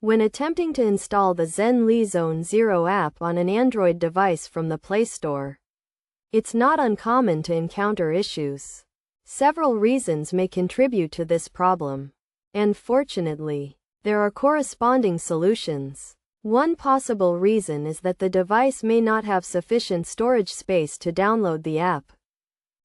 When attempting to install the Zenless 0 app on an Android device from the Play Store, it's not uncommon to encounter issues. Several reasons may contribute to this problem, and fortunately, there are corresponding solutions. One possible reason is that the device may not have sufficient storage space to download the app,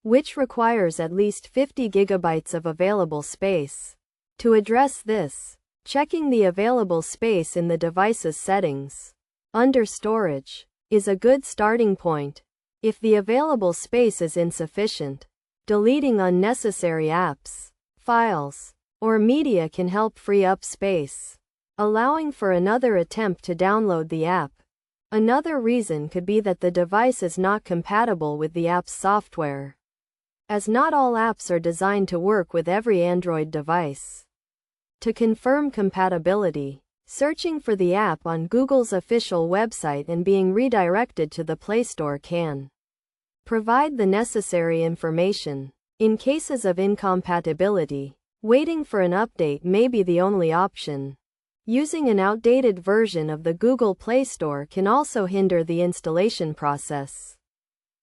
which requires at least 50 gigabytes of available space. To address this, checking the available space in the device's settings under Storage is a good starting point. If the available space is insufficient, deleting unnecessary apps, files, or media can help free up space, allowing for another attempt to download the app. Another reason could be that the device is not compatible with the app's software, as not all apps are designed to work with every Android device. To confirm compatibility, searching for the app on Google's official website and being redirected to the Play Store can provide the necessary information. In cases of incompatibility, waiting for an update may be the only option. Using an outdated version of the Google Play Store can also hinder the installation process.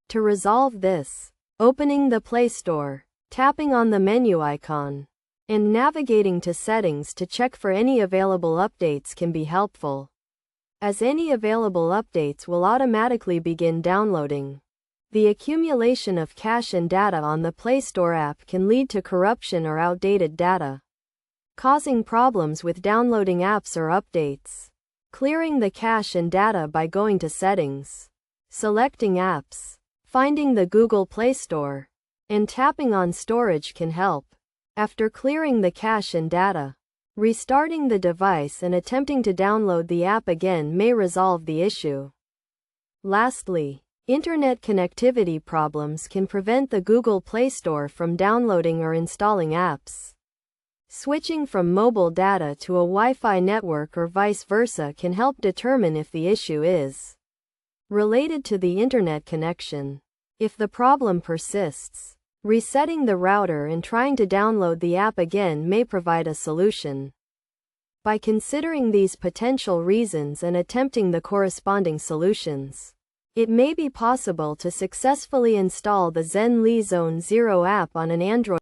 To resolve this, opening the Play Store, tapping on the menu icon, and navigating to Settings to check for any available updates can be helpful, as any available updates will automatically begin downloading. The accumulation of cache and data on the Play Store app can lead to corruption or outdated data, causing problems with downloading apps or updates. Clearing the cache and data by going to Settings, selecting Apps, finding the Google Play Store, and tapping on Storage can help. After clearing the cache and data, restarting the device and attempting to download the app again may resolve the issue. Lastly, internet connectivity problems can prevent the Google Play Store from downloading or installing apps. Switching from mobile data to a Wi-Fi network or vice versa can help determine if the issue is related to the internet connection. If the problem persists, resetting the router and trying to download the app again may provide a solution. By considering these potential reasons and attempting the corresponding solutions, it may be possible to successfully install the Zenless 0 app on an Android